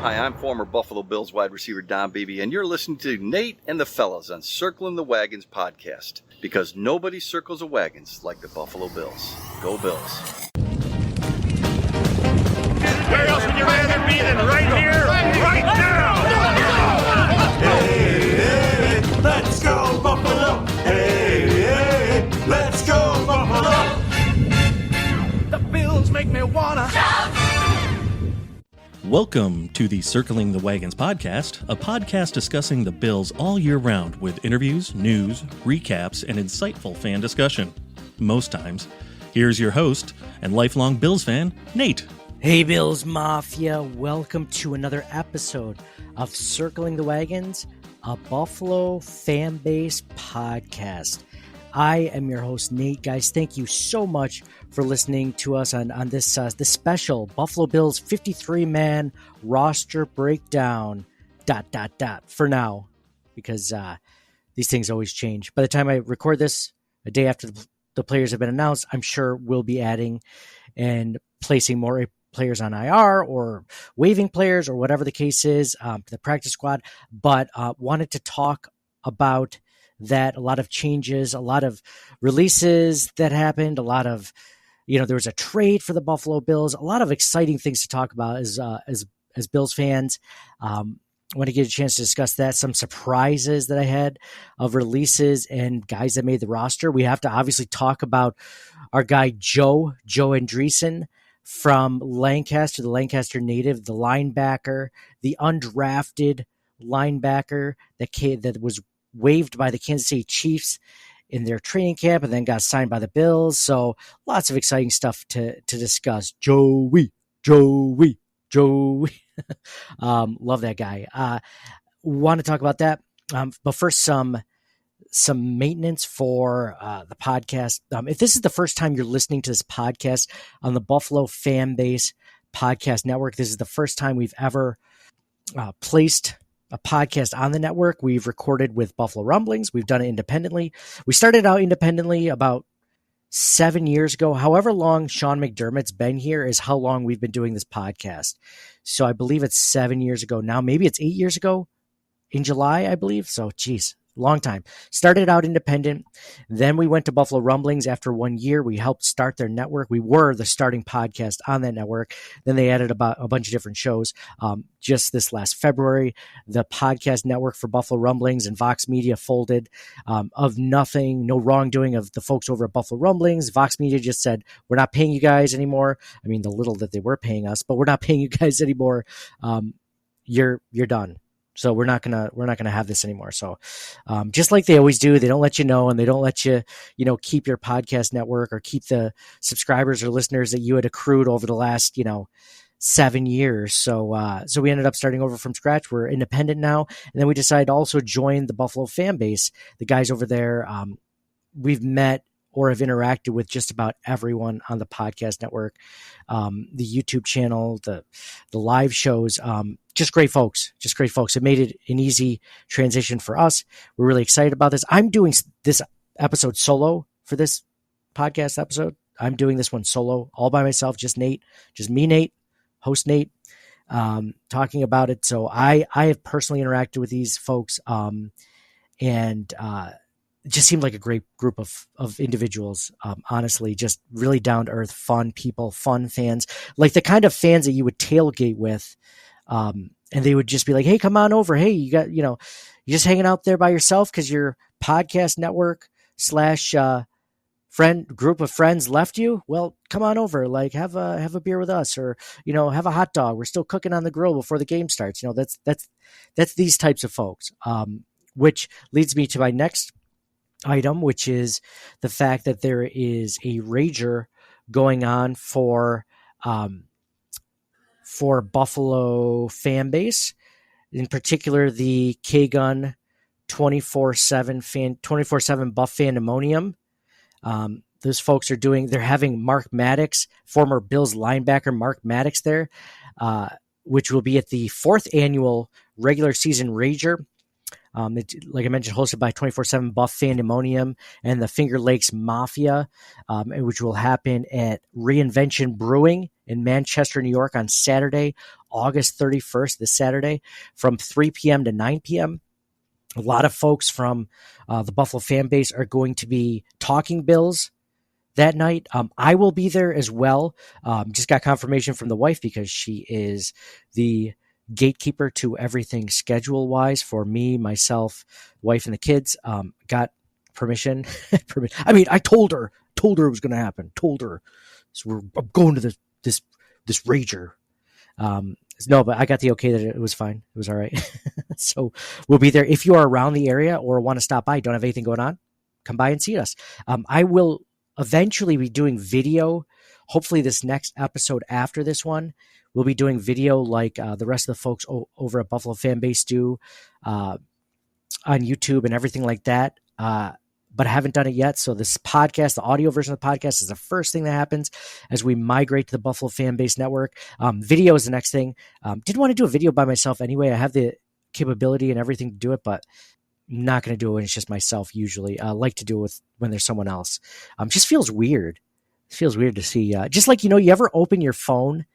Hi, I'm former Buffalo Bills wide receiver Don Beebe, and you're listening to Nate and the Fellas on Circling the Wagons podcast, because nobody circles the wagons like the Buffalo Bills. Go Bills. Where else would you rather be than right here, right now? Hey, hey, let's go Buffalo! Hey, hey, let's go Buffalo! The Bills make me wanna shout! Welcome to the Circling the Wagons podcast, a podcast discussing the Bills all year round with interviews, news, recaps, and insightful fan discussion. Most times. Here's your host and lifelong Bills fan, Nate. Hey Bills Mafia, welcome to another episode of Circling the Wagons, a Buffalo fan base podcast. I am your host, Nate. Guys, thank you so much for listening to us on this this special Buffalo Bills 53-man roster breakdown, ... for now, because these things always change. By the time I record this, a day after the players have been announced, I'm sure we'll be adding and placing more players on IR or waiving players or whatever the case is to the practice squad, but wanted to talk about that. A lot of changes, a lot of releases that happened, a lot of, there was a trade for the Buffalo Bills, a lot of exciting things to talk about as Bills fans. Want to get a chance to discuss that, some surprises that I had of releases and guys that made the roster. We have to obviously talk about our guy Joe Andressen from Lancaster, the Lancaster native, the linebacker, the undrafted linebacker that was waived by the Kansas City Chiefs in their training camp and then got signed by the Bills. So lots of exciting stuff to discuss. Joey. Love that guy. Want to talk about that. But first, some maintenance for the podcast. If this is the first time you're listening to this podcast on the Buffalo Fan Base Podcast Network, this is the first time we've ever placed a podcast on the network. We've recorded with Buffalo Rumblings. We've done it independently. We started out independently about 7 years ago. However long Sean McDermott's been here is how long we've been doing this podcast. So I believe it's 7 years ago now. Maybe it's 8 years ago in July, I believe. So, geez. Long time. Started out independent. Then we went to Buffalo Rumblings after 1 year. We helped start their network. We were the starting podcast on that network. Then they added about a bunch of different shows. Just this last February, the podcast network for Buffalo Rumblings and Vox Media folded of nothing, no wrongdoing of the folks over at Buffalo Rumblings. Vox Media just said, we're not paying you guys anymore. I mean, the little that they were paying us, but we're not paying you guys anymore. You're done. So we're not gonna have this anymore. So just like they always do, they don't let you know, and they don't let you, keep your podcast network or keep the subscribers or listeners that you had accrued over the last, 7 years. So we ended up starting over from scratch. We're independent now, and then we decided to also join the Buffalo fan base. The guys over there, we've met or have interacted with just about everyone on the podcast network, the YouTube channel, the live shows. Just great folks. It made it an easy transition for us. We're really excited about this. I'm doing this episode solo for this podcast episode. I'm doing this one solo, all by myself, just Nate, just me, Nate, host Nate, talking about it. So I have personally interacted with these folks, and it just seemed like a great group of individuals. Honestly, just really down to earth, fun people, fun fans, like the kind of fans that you would tailgate with. And they would just be like, hey, come on over. Hey, you're just hanging out there by yourself because your podcast network / friend group of friends left you. Well, come on over, like have a beer with us, or, have a hot dog. We're still cooking on the grill before the game starts. That's these types of folks, which leads me to my next item, which is the fact that there is a rager going on for Buffalo fan base, in particular the K-Gun 24/7 Buff Fandemonium. Those folks they're having Mark Maddox, former Bills linebacker Mark Maddox there, which will be at the 4th annual regular season Rager. Like I mentioned, hosted by 24/7 Buff Fandemonium and the Finger Lakes Mafia, which will happen at Reinvention Brewing in Manchester, New York on Saturday, August 31st, this Saturday, from 3 p.m. to 9 p.m. A lot of folks from the Buffalo fan base are going to be talking Bills that night. I will be there as well. Just got confirmation from the wife because she is the gatekeeper to everything schedule wise for me, myself, wife, and the kids. Got permission. I mean, I told her it was going to happen. Told her. So I'm going to this rager. No, but I got the okay that it was fine. It was all right. So we'll be there. If you are around the area or want to stop by, don't have anything going on, come by and see us. I will eventually be doing video. Hopefully this next episode after this one, we'll be doing video like the rest of the folks over at Buffalo Fan Base do on YouTube and everything like that. But I haven't done it yet. So this podcast, the audio version of the podcast, is the first thing that happens as we migrate to the Buffalo Fan Base Network. Video is the next thing. Didn't want to do a video by myself anyway. I have the capability and everything to do it, but I'm not going to do it when it's just myself usually. I like to do it when there's someone else. Just feels weird. It feels weird to see. Just like, you ever open your phone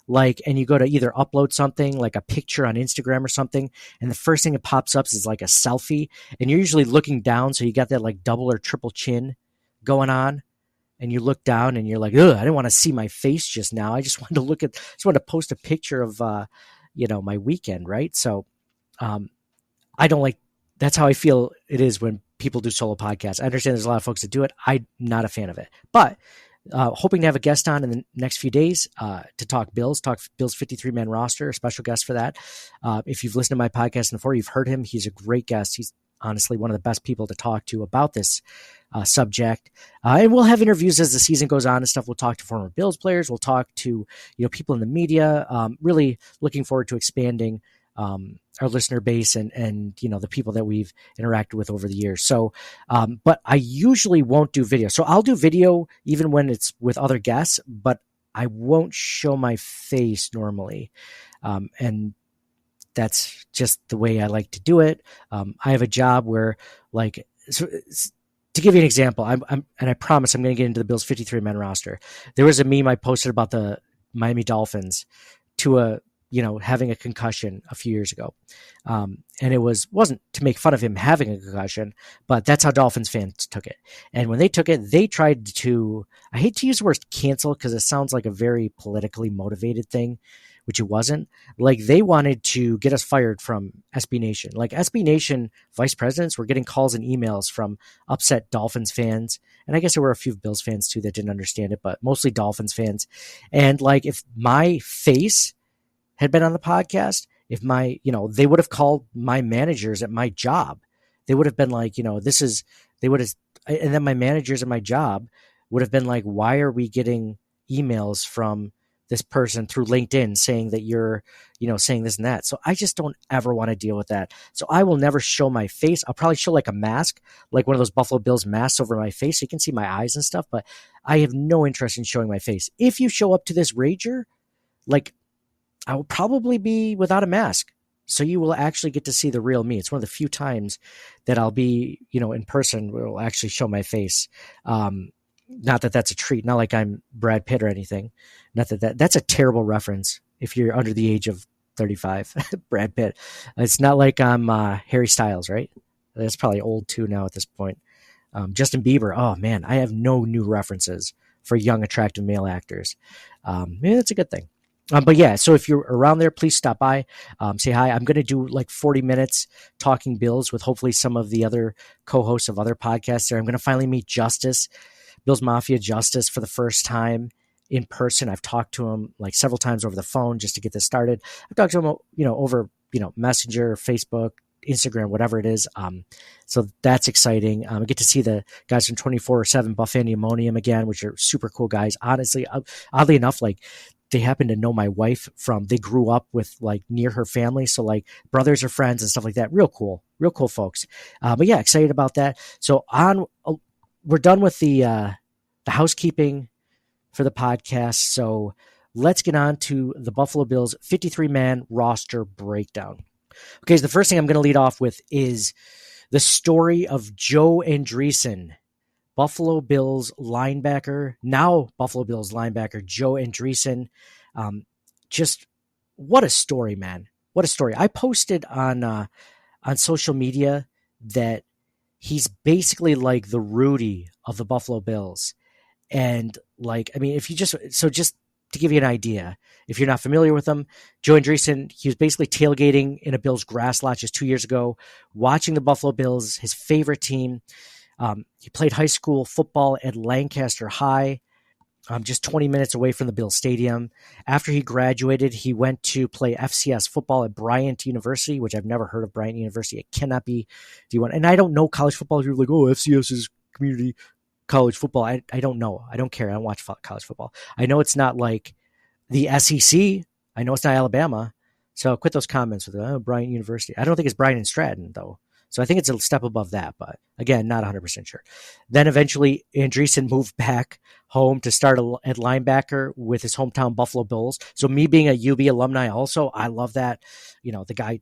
and you go to either upload something like a picture on Instagram or something, and the first thing that pops up is like a selfie, and you're usually looking down, so you got that like double or triple chin going on, and you look down and you're like, ugh, I didn't want to see my face just now. I just wanted to post a picture of my weekend, right? So I don't like. That's how I feel it is when people do solo podcasts. I understand there's a lot of folks that do it. I'm not a fan of it, but hoping to have a guest on in the next few days to talk Bills 53-man roster, a special guest for that. If you've listened to my podcast before, you've heard him. He's a great guest. He's honestly one of the best people to talk to about this subject. And we'll have interviews as the season goes on and stuff. We'll talk to former Bills players. We'll talk to people in the media. Really looking forward to expanding our listener base and the people that we've interacted with over the years. So, but I usually won't do video. So I'll do video even when it's with other guests, but I won't show my face normally. And that's just the way I like to do it. I have a job where to give you an example, and I promise I'm going to get into the Bills 53-man roster. There was a meme I posted about the Miami Dolphins to having a concussion a few years ago. And it wasn't to make fun of him having a concussion, but that's how Dolphins fans took it. And when they took it, they tried to, I hate to use the word cancel because it sounds like a very politically motivated thing, which it wasn't. Like they wanted to get us fired from SB Nation. Like SB Nation vice presidents were getting calls and emails from upset Dolphins fans. And I guess there were a few Bills fans too that didn't understand it, but mostly Dolphins fans. And if my face had been on the podcast, if they would have called my managers at my job. They would have been like, and then my managers at my job would have been like, why are we getting emails from this person through LinkedIn saying that you're, saying this and that. So I just don't ever want to deal with that. So I will never show my face. I'll probably show like a mask, like one of those Buffalo Bills masks over my face so you can see my eyes and stuff, but I have no interest in showing my face. If you show up to this rager, I will probably be without a mask. So you will actually get to see the real me. It's one of the few times that I'll be, in person where I'll actually show my face. Not that that's a treat. Not like I'm Brad Pitt or anything. Not that's a terrible reference if you're under the age of 35. Brad Pitt. It's not like I'm Harry Styles, right? That's probably old too now at this point. Justin Bieber. Oh man, I have no new references for young, attractive male actors. Maybe that's a good thing. But yeah, so if you're around there, please stop by, say hi. I'm going to do 40 minutes talking Bills with hopefully some of the other co-hosts of other podcasts there. I'm going to finally meet Justice, Bills Mafia Justice, for the first time in person. I've talked to him several times over the phone just to get this started. I've talked to him, over, Messenger, Facebook, Instagram, whatever it is. So that's exciting. I get to see the guys from 24/7 Buff Fandemonium again, which are super cool guys. Honestly, oddly enough, they happen to know my wife they grew up with near her family. So brothers or friends and stuff like that. Real cool folks. But yeah, excited about that. So we're done with the housekeeping for the podcast. So let's get on to the Buffalo Bills 53-man roster breakdown. Okay, so the first thing I'm going to lead off with is the story of Joe Andressen, Buffalo Bills linebacker, now Buffalo Bills linebacker Joe Andressen. Just what a story, man. What a story. I posted on social media that he's basically like the Rudy of the Buffalo Bills. And just to give you an idea, if you're not familiar with him, Joe Andressen, he was basically tailgating in a Bills grass lot just 2 years ago, watching the Buffalo Bills, his favorite team. He played high school football at Lancaster High, just 20 minutes away from the Bills Stadium. After he graduated, he went to play FCS football at Bryant University, which I've never heard of Bryant University. It cannot be D1. And I don't know college football. You're like, oh, FCS is community college football. I don't know. I don't care. I don't watch college football. I know it's not like the SEC. I know it's not Alabama. So quit those comments with Bryant University. I don't think it's Bryant and Stratton, though. So I think it's a step above that, but again, not 100% sure. Then eventually Andressen moved back home to start at linebacker with his hometown Buffalo Bills. So me being a UB alumni also, I love that. The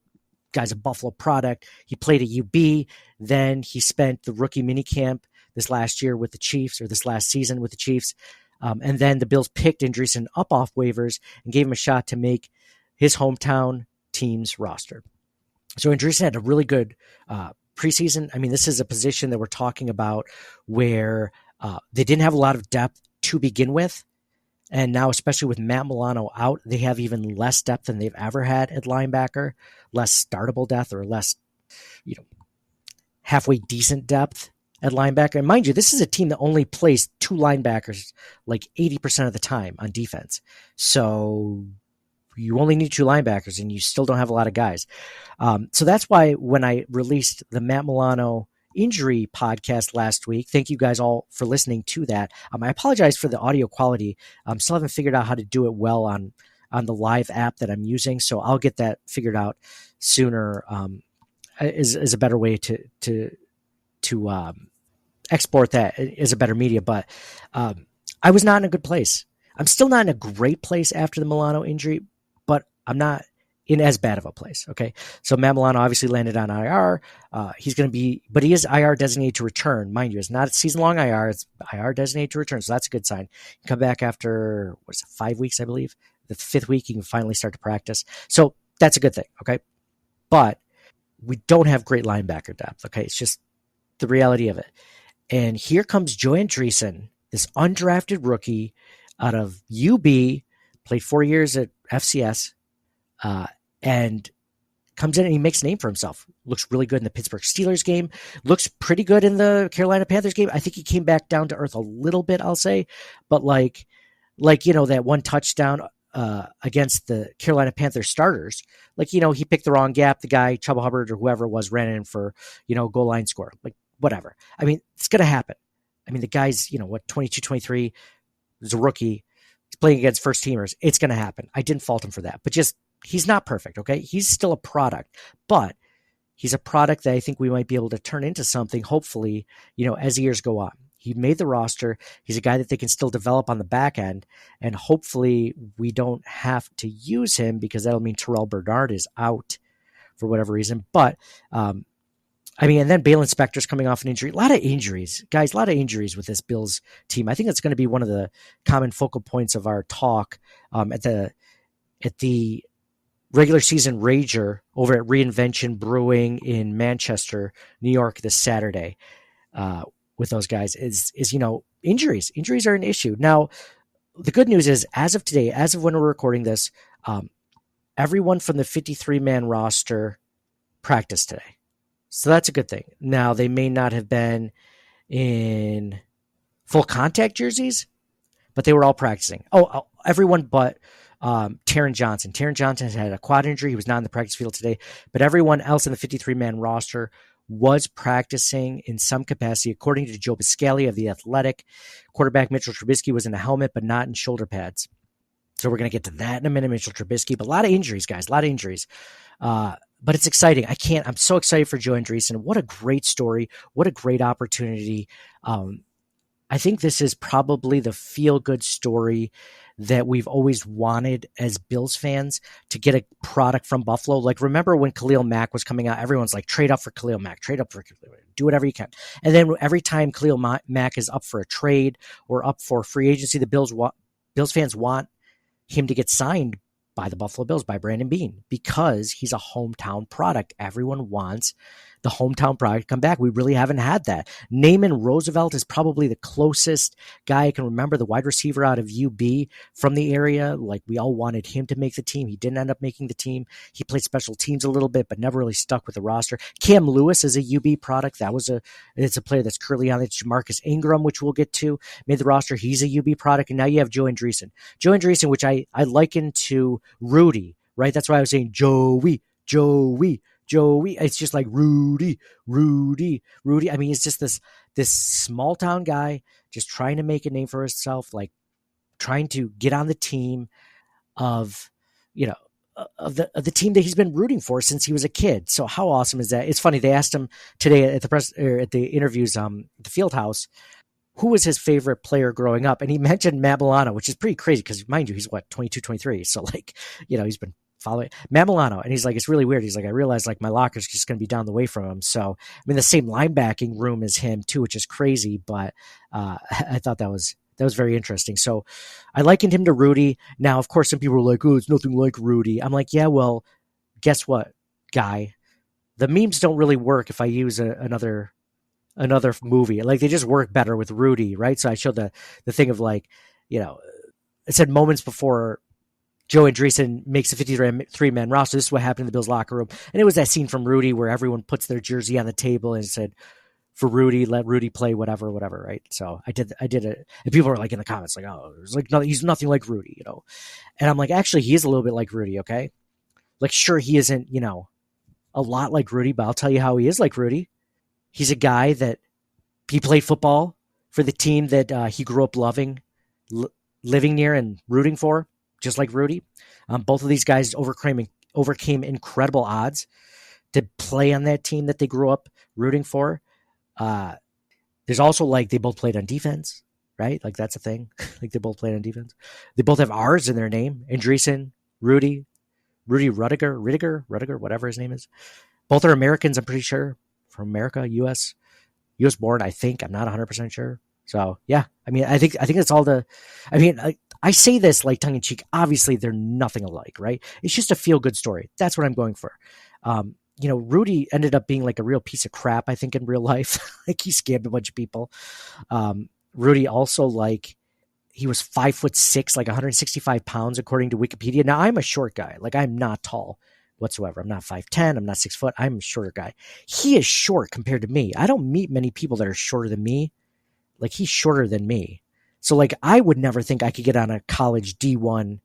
guy's a Buffalo product. He played at UB. Then he spent the rookie minicamp this last year with the Chiefs, or this last season with the Chiefs. And then the Bills picked Andressen up off waivers and gave him a shot to make his hometown team's roster. So Andressen had a really good preseason. I mean, this is a position that we're talking about where they didn't have a lot of depth to begin with. And now, especially with Matt Milano out, they have even less depth than they've ever had at linebacker, less startable depth, or less, halfway decent depth at linebacker. And mind you, this is a team that only plays two linebackers like 80% of the time on defense. So you only need two linebackers and you still don't have a lot of guys. So that's why when I released the Matt Milano injury podcast last week, thank you guys all for listening to that. I apologize for the audio quality. Still haven't figured out how to do it well on the live app that I'm using. So I'll get that figured out sooner. Is a better way to export that as a better media. But I was not in a good place. I'm still not in a great place after the Milano injury, but I'm not in as bad of a place. Okay. So Matt Milano obviously landed on IR. He's going to be, but he is IR designated to return. Mind you, it's not a season-long IR. It's IR designated to return. So that's a good sign. He come back after, 5 weeks, I believe. The 5th week, he can finally start to practice. So that's a good thing. Okay. But we don't have great linebacker depth. Okay. It's just the reality of it. And here comes Joe Andressen, this undrafted rookie out of UB, played 4 years at FCS, and comes in and he makes a name for himself. Looks really good in the Pittsburgh Steelers game. Looks pretty good in the Carolina Panthers game. I think he came back down to earth a little bit, I'll say. But like that one touchdown against the Carolina Panthers starters, he picked the wrong gap. The guy, Chuba Hubbard or whoever it was, ran in for, goal line score. Whatever. I mean, it's going to happen. I mean, the guy's, 22, 23, he's a rookie. He's playing against first teamers. It's going to happen. I didn't fault him for that, but he's not perfect. Okay. He's still a product, but he's a product that I think we might be able to turn into something, hopefully, as the years go on. He made the roster. He's a guy that they can still develop on the back end. And hopefully we don't have to use him because that'll mean Terrell Bernard is out for whatever reason. But, and then Balin Spector's coming off an injury. A lot of injuries, guys, a lot of injuries with this Bills team. I think that's going to be one of the common focal points of our talk at the regular season Rager over at Reinvention Brewing in Manchester, New York this Saturday with those guys is injuries. Injuries are an issue. Now, the good news is, as of today, as of when we're recording this, everyone from the 53-man roster practiced today. So that's a good thing. Now, they may not have been in full contact jerseys, but they were all practicing. Oh, everyone but Taron Johnson. Taron Johnson has had a quad injury. He was not in the practice field today, but everyone else in the 53-man roster was practicing in some capacity, according to Joe Biscaglia of The Athletic. Quarterback Mitchell Trubisky was in a helmet, but not in shoulder pads. So we're going to get to that in a minute, Mitchell Trubisky. But a lot of injuries, guys, a lot of injuries. But it's exciting. I'm so excited for Joe Andressen. What a great story. What a great opportunity. I think this is probably the feel-good story that we've always wanted as Bills fans, to get a product from Buffalo. Like, remember when Khalil Mack was coming out, everyone's like, trade up for Khalil Mack, trade up for Khalil Mack, do whatever you can. And then every time Khalil Mack is up for a trade or up for free agency, the Bills fans want him to get signed by the Buffalo Bills, by Brandon Beane, because he's a hometown product. Everyone wants the hometown product to come back. We really haven't had that. Naaman Roosevelt is probably the closest guy I can remember, the wide receiver out of UB from the area. Like, we all wanted him to make the team. He didn't end up making the team. He played special teams a little bit, but never really stuck with the roster. Cam Lewis is a UB product. It's a player that's currently on it. Jamarcus Ingram, which we'll get to, made the roster. He's a UB product. And now you have Joe Andressen. Joe Andressen, which I liken to Rudy, right? That's why I was saying Joey. It's just like Rudy. I mean, it's just this small town guy just trying to make a name for himself, like trying to get on the team of the team that he's been rooting for since he was a kid. So how awesome is that? It's funny. They asked him today at the interviews, at the field house, who was his favorite player growing up, and he mentioned Matt Milano, which is pretty crazy because, mind you, he's 22, 23. So like, he's been following Matt Milano, and he's like, it's really weird. He's like, I realized like my locker's just going to be down the way from him. So I mean, the same linebacking room as him too, which is crazy. But I thought that was very interesting. So I likened him to Rudy. Now, of course, some people are like, oh, it's nothing like Rudy. I'm like, yeah, well, guess what, guy? The memes don't really work if I use another movie. Like, they just work better with Rudy, right? So I showed the thing of like, it said moments before Joe Andressen makes a 53-man roster. This is what happened in the Bills locker room. And it was that scene from Rudy where everyone puts their jersey on the table and said, for Rudy, let Rudy play whatever, right? So I did it. And people were like in the comments like, oh, it's like he's nothing like Rudy, And I'm like, actually, he is a little bit like Rudy, okay? Like, sure, he isn't, a lot like Rudy, but I'll tell you how he is like Rudy. He's a guy that he played football for the team that he grew up loving, living near and rooting for, just like Rudy. Both of these guys overcame incredible odds to play on that team that they grew up rooting for. There's also like they both played on defense, right? Like, that's a thing. Like, they both played on defense. They both have R's in their name. Andressen, Rudy Rudiger, whatever his name is. Both are Americans, I'm pretty sure, from America, U.S. born, I think. I'm not 100% sure. So yeah, I mean, I think that's all I say this like tongue in cheek. Obviously, they're nothing alike, right? It's just a feel good story. That's what I'm going for. Rudy ended up being like a real piece of crap, I think, in real life. Like, he scammed a bunch of people. Rudy also, like, he was 5'6", like 165 pounds, according to Wikipedia. Now, I'm a short guy. Like, I'm not tall whatsoever. I'm not 5'10". I'm not 6 foot. I'm a shorter guy. He is short compared to me. I don't meet many people that are shorter than me. Like, he's shorter than me. So, like, I would never think I could get on a college D1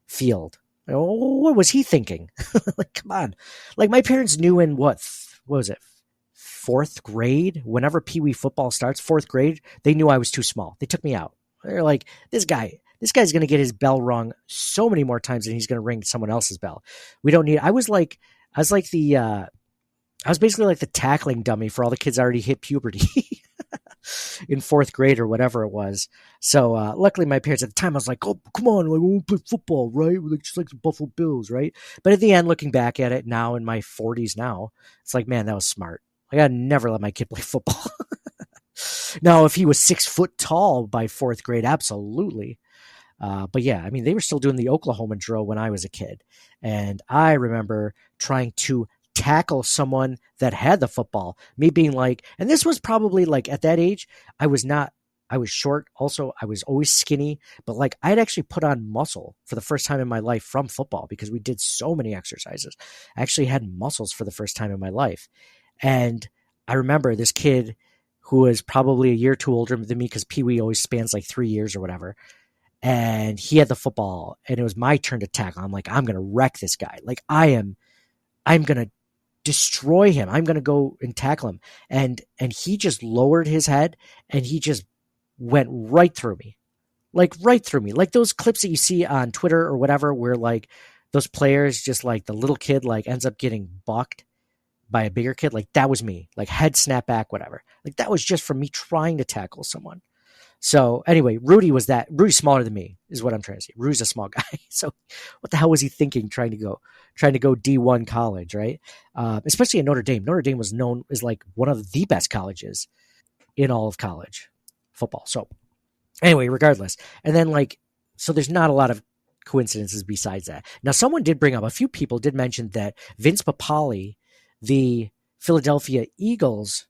field. What was he thinking? Like, come on. Like, my parents knew in what was it? 4th grade, whenever Pee Wee football starts, 4th grade, they knew I was too small. They took me out. They're like, this guy's going to get his bell rung so many more times than he's going to ring someone else's bell. We don't need, I was basically like the tackling dummy for all the kids already hit puberty in 4th grade or whatever it was. So luckily my parents at the time, I was like, oh, come on, like, we want to play football, right? We're just like the Buffalo Bills, right? But at the end, looking back at it now in my 40s now, it's like, man, that was smart. Like, I'd never let my kid play football. Now, if he was 6 foot tall by 4th grade, absolutely. But yeah, I mean, they were still doing the Oklahoma drill when I was a kid. And I remember trying to tackle someone that had the football, me being like, and this was probably like at that age, I was short. Also, I was always skinny, but like I'd actually put on muscle for the first time in my life from football because we did so many exercises. I actually had muscles for the first time in my life. And I remember this kid who was probably a year or two older than me because Pee Wee always spans like 3 years or whatever. And he had the football and it was my turn to tackle. I'm like, I'm going to wreck this guy. Like, I'm going to destroy him. I'm going to go and tackle him. And he just lowered his head and he just went right through me. Like, right through me. Like those clips that you see on Twitter or whatever, where like those players just like the little kid like ends up getting bucked by a bigger kid. Like, that was me. Like, head snap back, whatever. Like, that was just from me trying to tackle someone. So anyway, Rudy's smaller than me is what I'm trying to say. Rudy's a small guy. So what the hell was he thinking trying to go D1 college, right? Especially at Notre Dame. Notre Dame was known as like one of the best colleges in all of college football. So anyway, regardless. And then so there's not a lot of coincidences besides that. Now, a few people did mention that Vince Papale, the Philadelphia Eagles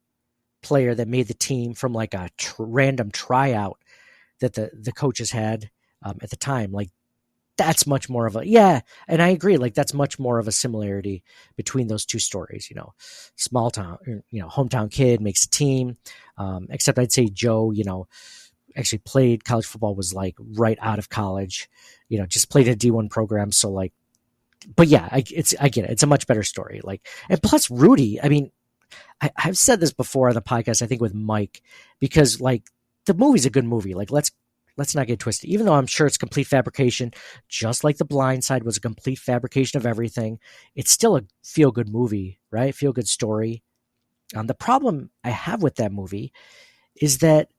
player that made the team from like a random tryout that the coaches had at the time, like that's much more of and I agree, like that's much more of a similarity between those two stories. Small town, hometown kid makes a team, except I'd say Joe, actually played college football, was like right out of college, just played in a D1 program. So like, but yeah, I get it. It's a much better story. Like, and plus Rudy, I mean, I've said this before on the podcast, I think with Mike, because like the movie's a good movie. Like let's not get twisted. Even though I'm sure it's complete fabrication, just like The Blind Side was a complete fabrication of everything, it's still a feel good movie, right? Feel good story. The problem I have with that movie is that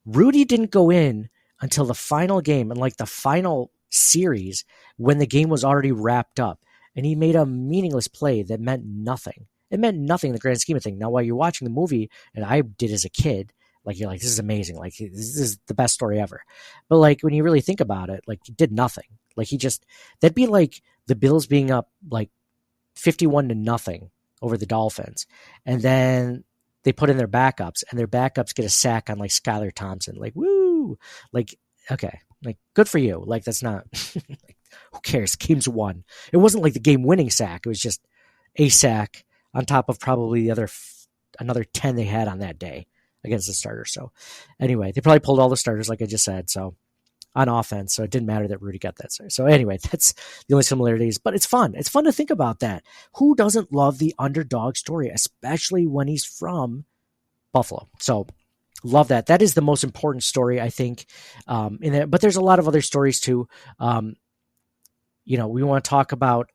Rudy didn't go in until the final game and like the final series when the game was already wrapped up, and he made a meaningless play that meant nothing. It meant nothing in the grand scheme of things. Now, while you're watching the movie, and I did as a kid, like you're like, this is amazing. Like this is the best story ever. But like when you really think about it, like he did nothing. Like that'd be like the Bills being up like 51-0 over the Dolphins. And then they put in their backups, and their backups get a sack on like Skylar Thompson. Like, woo! Like, okay. Like, good for you. Like, that's not, like, who cares? Game's won. It wasn't like the game winning sack. It was just a sack on top of probably the another 10 they had on that day against the starters. So anyway, they probably pulled all the starters, like I just said. So on offense. So it didn't matter that Rudy got that. So anyway, that's the only similarities, but it's fun. It's fun to think about that. Who doesn't love the underdog story, especially when he's from Buffalo? So love that. That is the most important story, I think, in there. But there's a lot of other stories too. We want to talk about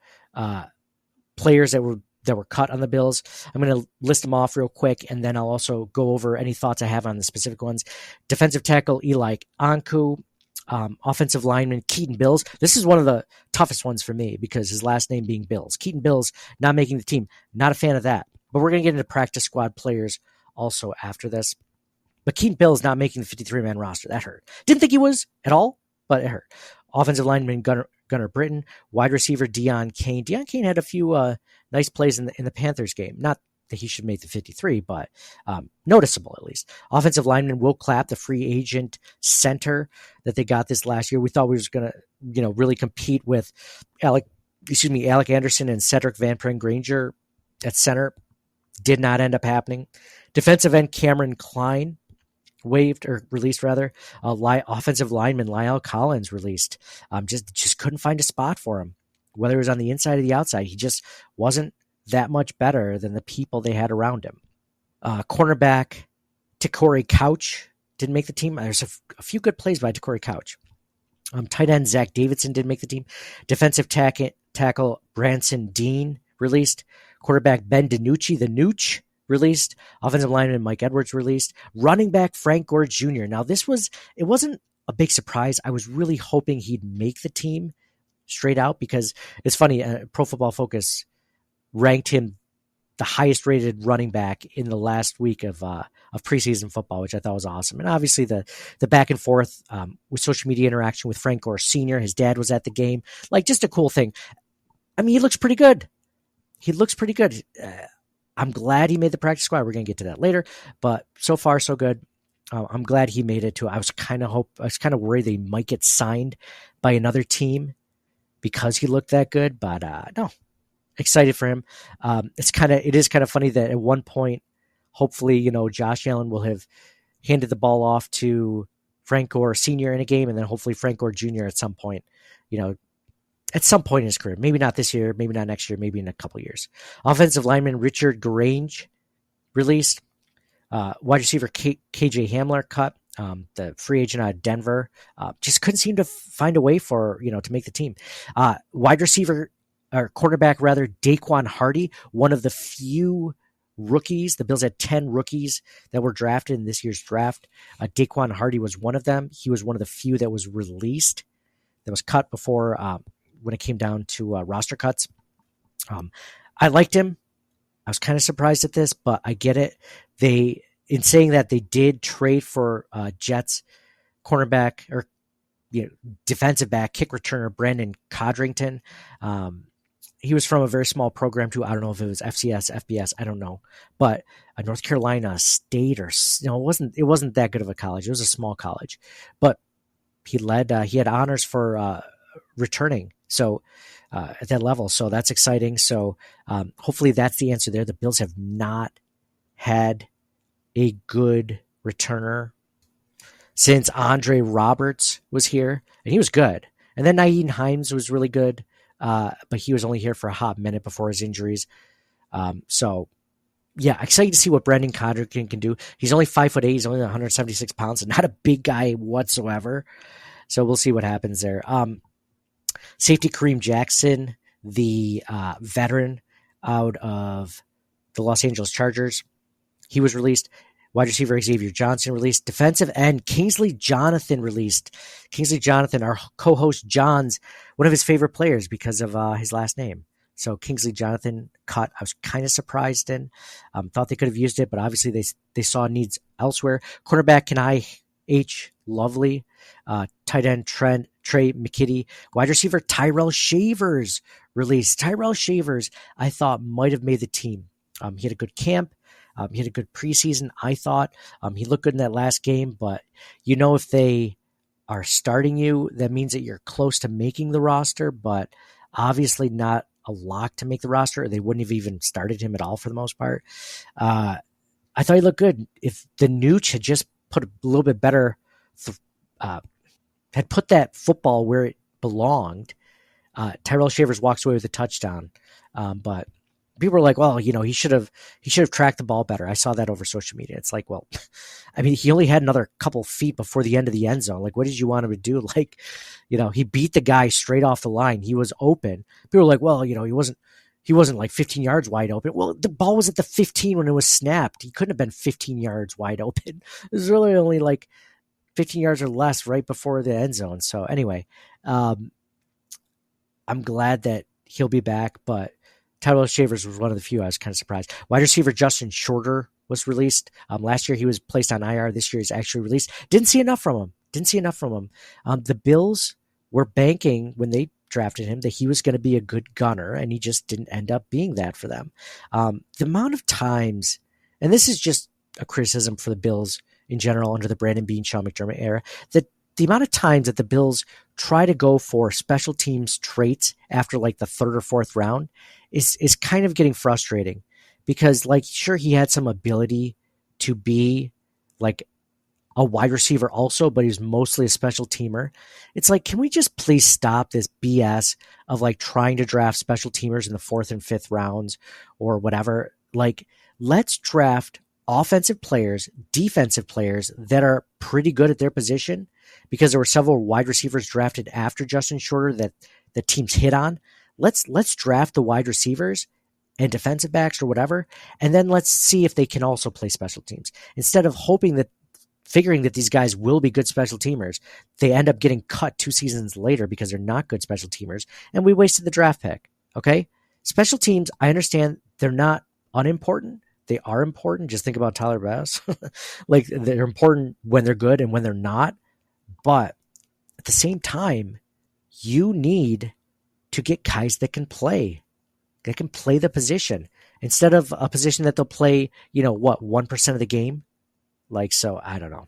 players that were cut on the Bills. I'm going to list them off real quick, and then I'll also go over any thoughts I have on the specific ones. Defensive tackle Eli Anku, offensive lineman Keaton Bills. This is one of the toughest ones for me because his last name being Bills. Keaton Bills not making the team. Not a fan of that. But we're going to get into practice squad players also after this. But Keaton Bills not making the 53-man roster. That hurt. Didn't think he was at all, but it hurt. Offensive lineman Gunnar Britton. Wide receiver Deon Cain. Deon Cain had a few nice plays in the Panthers game. Not that he should make the 53, but noticeable at least. Offensive lineman Will Clapp, the free agent center that they got this last year. We thought we was going to, really compete with Alec Anderson and Cedric Van Pren Granger at center. Did not end up happening. Defensive end Cameron Klein released. Offensive lineman Lyle Collins released. Just couldn't find a spot for him, whether it was on the inside or the outside. He just wasn't that much better than the people they had around him. Cornerback Takori Couch didn't make the team. There's a few good plays by Takori Couch. Tight end Zach Davidson didn't make the team. Defensive tackle Branson Dean released. Quarterback Ben DiNucci, the Nooch, released. Offensive lineman Mike Edwards released. Running back Frank Gore Jr. Now it wasn't a big surprise. I was really hoping he'd make the team straight out because it's funny. Pro Football Focus ranked him the highest rated running back in the last week of preseason football, which I thought was awesome. And obviously the back and forth with social media interaction with Frank Gore Sr. His dad was at the game. Like, just a cool thing. I mean, he looks pretty good. I'm glad he made the practice squad. We're going to get to that later, but so far so good. I'm glad he made it too. I was kind of worried they might get signed by another team because he looked that good, but no. Excited for him. It is kind of funny that at one point, hopefully, Josh Allen will have handed the ball off to Frank Gore Sr. in a game, and then hopefully Frank Gore Jr. at some point in his career. Maybe not this year, maybe not next year, maybe in a couple years. Offensive lineman Richard Grange released. Wide receiver KJ Hamler cut. The free agent out of Denver just couldn't seem to find a way to make the team. Quarterback Daquan Hardy, one of the few rookies. The Bills had 10 rookies that were drafted in this year's draft. Daquan Hardy was one of them. He was one of the few that was released, that was cut before when it came down to roster cuts. I liked him. I was kind of surprised at this, but I get it. In saying that, they did trade for Jets cornerback or defensive back, kick returner Brandon Codrington. He was from a very small program too. I don't know if it was FCS, FBS, I don't know, but North Carolina State it wasn't that good of a college. It was a small college, but he had honors for returning. So at that level, so that's exciting. So hopefully that's the answer there. The Bills have not had a good returner since Andre Roberts was here, and he was good. And then Nyheim Hines was really good, but he was only here for a hot minute before his injuries. So, yeah, excited to see what Brandon Codrington can do. He's only 5'8". He's only 176 pounds, and not a big guy whatsoever. So we'll see what happens there. Safety Kareem Jackson, the veteran out of the Los Angeles Chargers, he was released. Wide receiver Xavier Johnson released. Defensive end Kingsley Jonathan released. Kingsley Jonathan, our co-host John's, one of his favorite players because of his last name. So Kingsley Jonathan cut. I was kind of surprised in. Thought they could have used it, but obviously they saw needs elsewhere. Cornerback Kenai H. Lovely. Tight end Trey McKitty. Wide receiver Tyrell Shavers released. Tyrell Shavers, I thought, might have made the team. He had a good camp. He had a good preseason, I thought. He looked good in that last game, but if they are starting you, that means that you're close to making the roster, but obviously not a lock to make the roster, or they wouldn't have even started him at all for the most part. I thought he looked good. If the Nooch had just put a little bit better, had put that football where it belonged, Tyrell Shavers walks away with a touchdown. But people were like, well, he should have tracked the ball better. I saw that over social media. It's like, well, I mean, he only had another couple feet before the end of the end zone. Like, what did you want him to do? Like, he beat the guy straight off the line. He was open. People were like, well, he wasn't like 15 yards wide open. Well, the ball was at the 15 when it was snapped. He couldn't have been 15 yards wide open. It was really only like 15 yards or less right before the end zone. So anyway, I'm glad that he'll be back, but Tyrell Shavers was one of the few I was kind of surprised. Wide receiver Justin Shorter was released. Last year he was placed on IR. This year he's actually released. Didn't see enough from him. The Bills were banking when they drafted him that he was going to be a good gunner, and he just didn't end up being that for them. The amount of times, and this is just a criticism for the Bills in general under the Brandon Beane, Sean McDermott era, that the amount of times that the Bills try to go for special teams traits after like the third or fourth round is kind of getting frustrating, because like, sure, he had some ability to be like a wide receiver also, but he was mostly a special teamer. It's like, can we just please stop this BS of like trying to draft special teamers in the fourth and fifth rounds or whatever? Like, let's draft offensive players, defensive players that are pretty good at their position, because there were several wide receivers drafted after Justin Shorter that the teams hit on. Let's draft the wide receivers and defensive backs or whatever, and then let's see if they can also play special teams. Instead of figuring that these guys will be good special teamers, they end up getting cut 2 seasons later because they're not good special teamers, and we wasted the draft pick. Okay? Special teams, I understand they're not unimportant. They are important. Just think about Tyler Bass. Like, they're important when they're good and when they're not. But at the same time, you need to get guys that can play. They can play the position instead of a position that they'll play, 1% of the game. Like, so I don't know.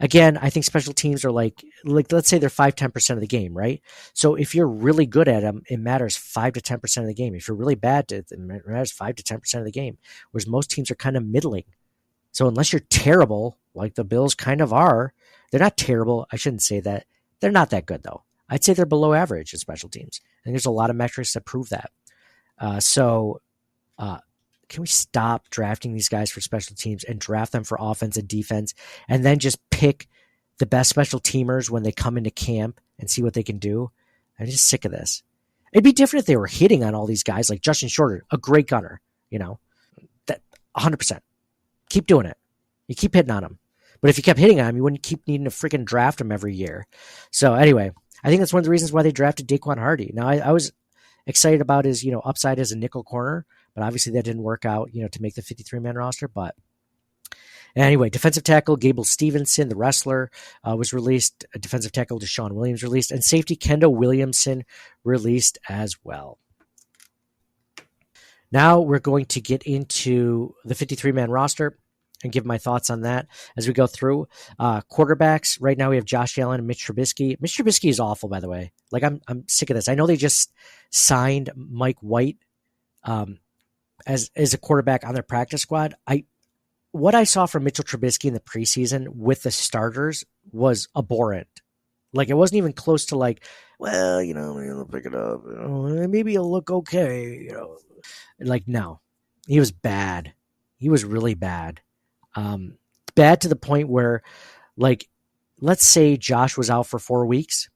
Again, I think special teams are like let's say they're 5-10% of the game, right? So if you're really good at them, it matters 5 to 10% of the game. If you're really bad at it, it matters 5 to 10% of the game. Whereas most teams are kind of middling. So unless you're terrible, like the Bills kind of are, they're not terrible. I shouldn't say that. They're not that good though. I'd say they're below average in special teams. And there's a lot of metrics that prove that. Can we stop drafting these guys for special teams and draft them for offense and defense, and then just pick the best special teamers when they come into camp and see what they can do? I'm just sick of this. It'd be different if they were hitting on all these guys like Justin Shorter, a great gunner. That 100%. Keep doing it. You keep hitting on him. But if you kept hitting on him, you wouldn't keep needing to freaking draft him every year. So anyway, I think that's one of the reasons why they drafted Daquan Hardy. Now, I was excited about his, upside as a nickel corner, but obviously that didn't work out, to make the 53-man roster. But anyway, defensive tackle Gable Stevenson, the wrestler, was released. Defensive tackle Deshaun Williams released, and safety Kendall Williamson released as well. Now we're going to get into the 53-man roster and give my thoughts on that as we go through. Quarterbacks, right now we have Josh Allen and Mitch Trubisky. Mitch Trubisky is awful, by the way. Like, I'm sick of this. I know they just signed Mike White as a quarterback on their practice squad. What I saw from Mitchell Trubisky in the preseason with the starters was abhorrent. Like, it wasn't even close to like, well, maybe I'll pick it up. Maybe it'll look okay. Like, no, he was bad. He was really bad. Bad to the point where, like, let's say Josh was out for 4 weeks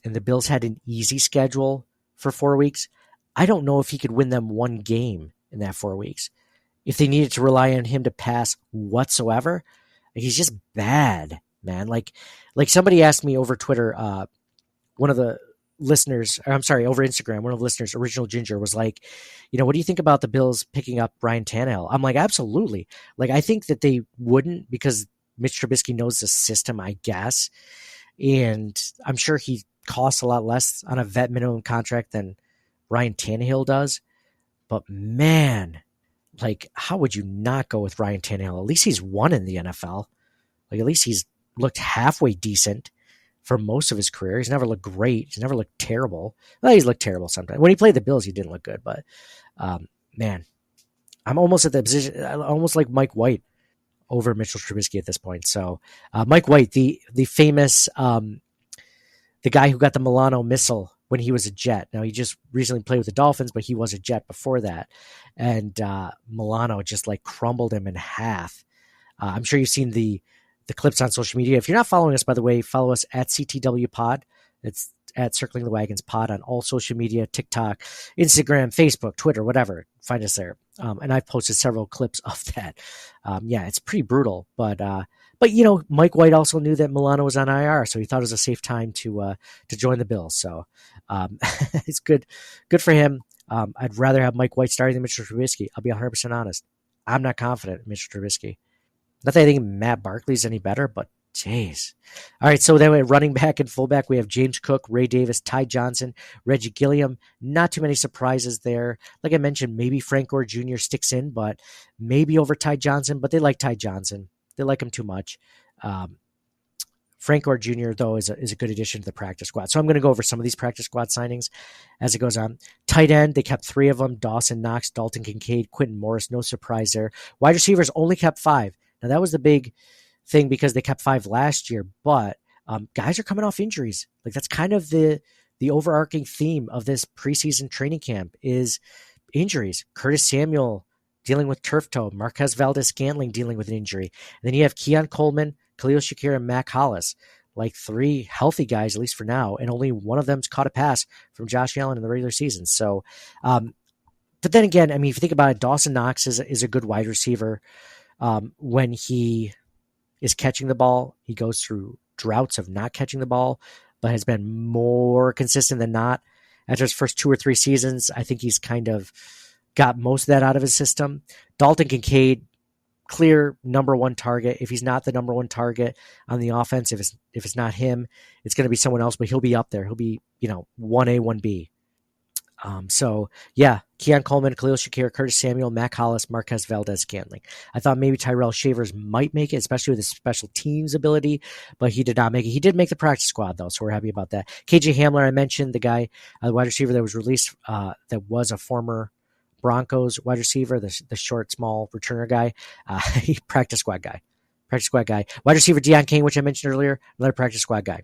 and the Bills had an easy schedule for 4 weeks. I don't know if he could win them one game in that 4 weeks. If they needed to rely on him to pass whatsoever, he's just bad, man. Like somebody asked me over Twitter, one of the listeners, over Instagram, one of the listeners, Original Ginger, was like, what do you think about the Bills picking up Ryan Tannehill? I'm like, absolutely. Like, I think that they wouldn't, because Mitch Trubisky knows the system, I guess. And I'm sure he costs a lot less on a vet minimum contract than Ryan Tannehill does. But man, like, how would you not go with Ryan Tannehill? At least he's won in the NFL. Like, at least he's looked halfway decent for most of his career. He's never looked great. He's never looked terrible. Well, he's looked terrible sometimes. When he played the Bills, he didn't look good. But, man, I'm almost at the position, almost like Mike White over Mitchell Trubisky at this point. So, Mike White, the famous, the guy who got the Milano missile when he was a Jet. Now, he just recently played with the Dolphins, but he was a Jet before that. And Milano just, like, crumbled him in half. I'm sure you've seen the clips on social media. If you're not following us, by the way, follow us at CTW Pod. It's at Circling the Wagons Pod on all social media, TikTok, Instagram, Facebook, Twitter, whatever. Find us there. And I've posted several clips of that. It's pretty brutal. But Mike White also knew that Milano was on IR, so he thought it was a safe time to join the Bills. So it's good for him. I'd rather have Mike White starting than Mitchell Trubisky. I'll be 100% honest. I'm not confident in Mitchell Trubisky. Not that I think Matt Barkley's any better, but jeez. All right, so then we have running back and fullback. We have James Cook, Ray Davis, Ty Johnson, Reggie Gilliam. Not too many surprises there. Like I mentioned, maybe Frank Gore Jr. sticks in, but maybe over Ty Johnson. But they like Ty Johnson. They like him too much. Frank Gore Jr., though, is a good addition to the practice squad. So I'm going to go over some of these practice squad signings as it goes on. Tight end, they kept 3 of them. Dawson Knox, Dalton Kincaid, Quentin Morris. No surprise there. Wide receivers only kept 5. Now, that was the big thing because they kept 5 last year, but guys are coming off injuries. Like, that's kind of the overarching theme of this preseason training camp is injuries. Curtis Samuel dealing with turf toe. Marquez Valdez-Scantling dealing with an injury. And then you have Keon Coleman, Khalil Shakir, and Mac Hollis. Like 3 healthy guys, at least for now, and only one of them's caught a pass from Josh Allen in the regular season. So, but then again, I mean, if you think about it, Dawson Knox is a good wide receiver. When he is catching the ball, he goes through droughts of not catching the ball, but has been more consistent than not. After his first 2 or 3 seasons, I think he's kind of got most of that out of his system. Dalton Kincaid, clear number 1 target. If he's not the number 1 target on the offense, if it's not him, it's going to be someone else, but he'll be up there. He'll be, 1A, 1B. Keon Coleman, Khalil Shakir, Curtis Samuel, Mac Hollis, Marquez Valdez-Scantling. I thought maybe Tyrell Shavers might make it, especially with his special teams ability, but he did not make it. He did make the practice squad, though, so we're happy about that. KJ Hamler, I mentioned, the guy, the wide receiver that was released, that was a former Broncos wide receiver, the short, small returner guy, practice squad guy. Wide receiver Deion King, which I mentioned earlier, another practice squad guy.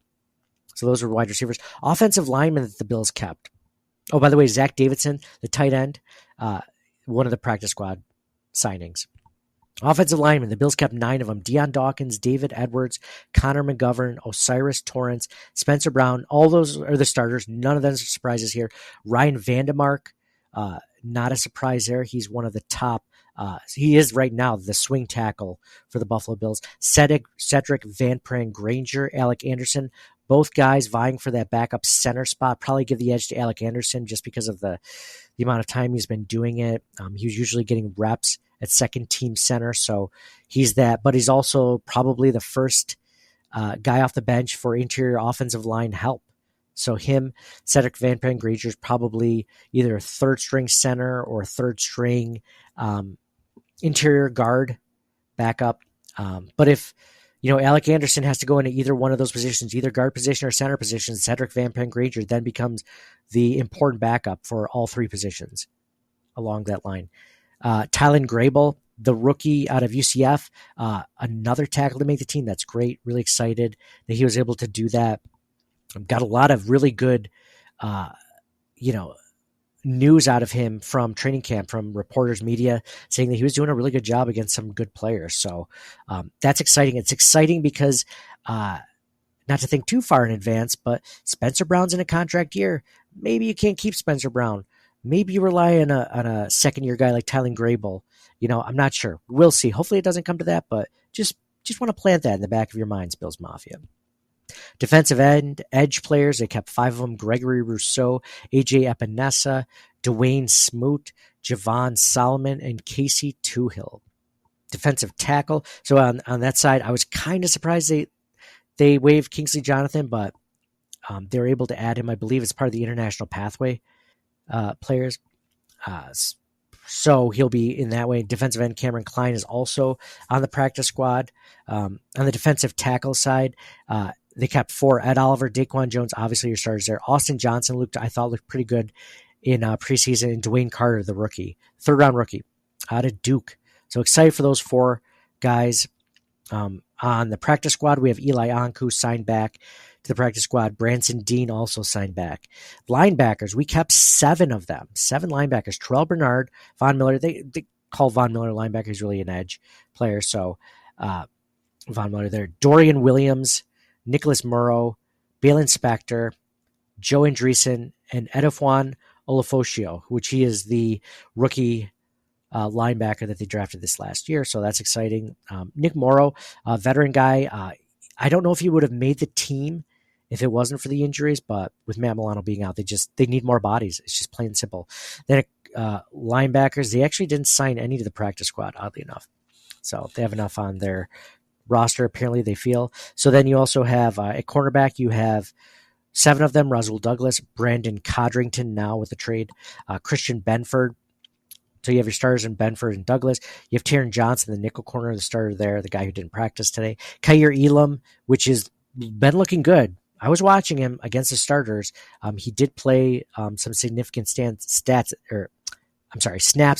So those were wide receivers. Offensive linemen that the Bills kept. Oh, by the way, Zach Davidson, the tight end, one of the practice squad signings. Offensive linemen, the Bills kept 9 of them. Deion Dawkins, David Edwards, Connor McGovern, Osiris Torrance, Spencer Brown. All those are the starters. None of them are surprises here. Ryan Vandemark, not a surprise there. He's one of the top He is right now the swing tackle for the Buffalo Bills. Cedric Van Pran Granger, Alec Anderson, both guys vying for that backup center spot. Probably give the edge to Alec Anderson just because of the amount of time he's been doing it. He was usually getting reps at second team center, so he's that. But he's also probably the first guy off the bench for interior offensive line help. So him, Cedric Van Pran Granger is probably either a third string center or third string interior guard backup. But if Alec Anderson has to go into either one of those positions, either guard position or center position, Cedric Van Pran Granger then becomes the important backup for all three positions along that line. Tylen Grable, the rookie out of UCF, another tackle to make the team. That's great. Really excited that he was able to do that. Got a lot of really good, news out of him from training camp, from reporters, media, saying that he was doing a really good job against some good players. So that's exciting. It's exciting because, not to think too far in advance, but Spencer Brown's in a contract year. Maybe you can't keep Spencer Brown. Maybe you rely on a second-year guy like Tylen Grable. I'm not sure. We'll see. Hopefully it doesn't come to that, but just want to plant that in the back of your minds, Bills Mafia. Defensive end, edge players, they kept 5 of them: Gregory Rousseau, AJ Epinesa, Dwayne Smoot, Javon Solomon, and Casey Toohill. Defensive tackle. So on that side, I was kind of surprised they waived Kingsley Jonathan, but they were able to add him. I believe it's part of the international pathway players. So he'll be in that way. Defensive end Cameron Klein is also on the practice squad. On the defensive tackle side, they kept 4: Ed Oliver, Daquan Jones, obviously your starters there. Austin Johnson I thought looked pretty good in preseason. And Dwayne Carter, the rookie, third-round rookie out of Duke. So excited for those 4 guys. On the practice squad, we have Eli Anku signed back to the practice squad. Branson Dean also signed back. Linebackers, we kept 7 of them. 7 linebackers. Terrell Bernard, Von Miller. They call Von Miller linebacker. He's really an edge player. So Von Miller there. Dorian Williams, Nicholas Murrow, Balin Spector, Joe Andressen, and Edifwan Olafosio, which he is the rookie linebacker that they drafted this last year. So that's exciting. Nick Morrow, a veteran guy. I don't know if he would have made the team if it wasn't for the injuries, but with Matt Milano being out, they need more bodies. It's just plain and simple. Then linebackers, they actually didn't sign any to the practice squad, oddly enough. So they have enough on their roster, apparently they feel. So then you also have at cornerback, you have 7 of them: Rasul Douglas, Brandon Codrington now with the trade, Christian Benford. So you have your starters in Benford and Douglas. You have Taron Johnson, the nickel corner, the starter there, the guy who didn't practice today. Kaiir Elam, which has been looking good. I was watching him against the starters. He did play some significant snaps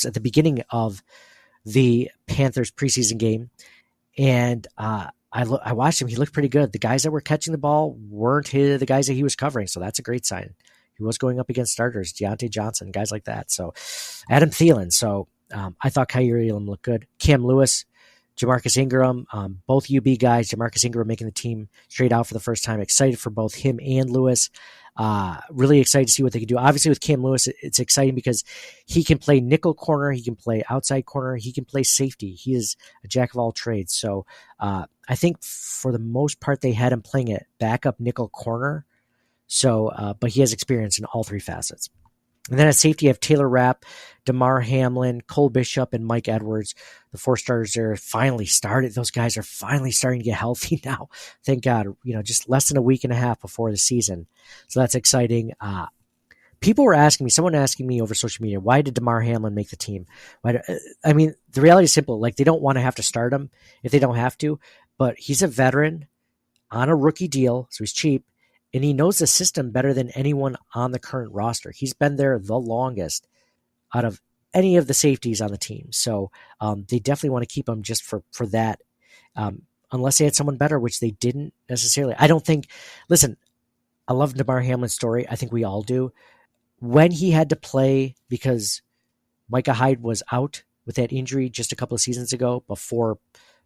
at the beginning of the Panthers preseason game. And I watched him. He looked pretty good. The guys that were catching the ball weren't the guys that he was covering, so that's a great sign. He was going up against starters, Deontay Johnson, guys like that. So Adam Thielen. So I thought Kaiir Elam looked good. Cam Lewis, Jamarcus Ingram, both UB guys. Jamarcus Ingram making the team straight out for the first time. Excited for both him and Lewis. Really excited to see what they can do. Obviously, with Cam Lewis, it's exciting because he can play nickel corner, he can play outside corner, he can play safety. He is a jack of all trades. So I think for the most part, they had him playing at backup nickel corner. So, but he has experience in all 3 facets. And then at safety, you have Taylor Rapp, DeMar Hamlin, Cole Bishop, and Mike Edwards. The 4 starters there finally started. Those guys are finally starting to get healthy now. Thank God, just less than a week and a half before the season. So that's exciting. Someone asking me over social media, why did DeMar Hamlin make the team? The reality is simple. Like, they don't want to have to start him if they don't have to, but he's a veteran on a rookie deal, so he's cheap. And he knows the system better than anyone on the current roster. He's been there the longest out of any of the safeties on the team. So they definitely want to keep him just for that, unless they had someone better, which they didn't necessarily. I love DeMar Hamlin's story. I think we all do. When he had to play because Micah Hyde was out with that injury just a couple of seasons ago before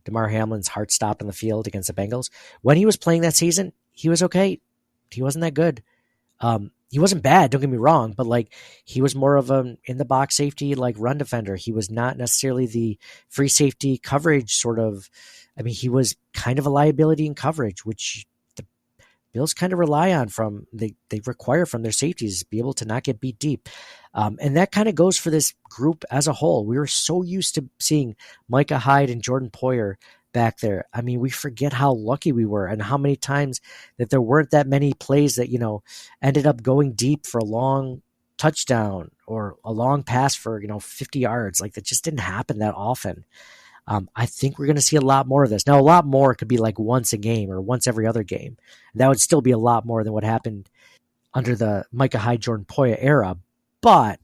DeMar Hamlin's heart stopped on the field against the Bengals, when he was playing that season, he was okay. He wasn't that good. He wasn't bad, don't get me wrong, but like he was more of an in the box safety, like run defender. He was not necessarily the free safety coverage sort of. I mean, he was kind of a liability in coverage, which the Bills kind of rely on from they require from their safeties to be able to not get beat deep. And that kind of goes for this group as a whole. We were so used to seeing Micah Hyde and Jordan Poyer back there. I mean, we forget how lucky we were and how many times that there weren't that many plays that, ended up going deep for a long touchdown or a long pass for, 50 yards. Like that just didn't happen that often. I think we're going to see a lot more of this. Now, a lot more could be like once a game or once every other game. That would still be a lot more than what happened under the Micah Hyde, Jordan Poyer era. But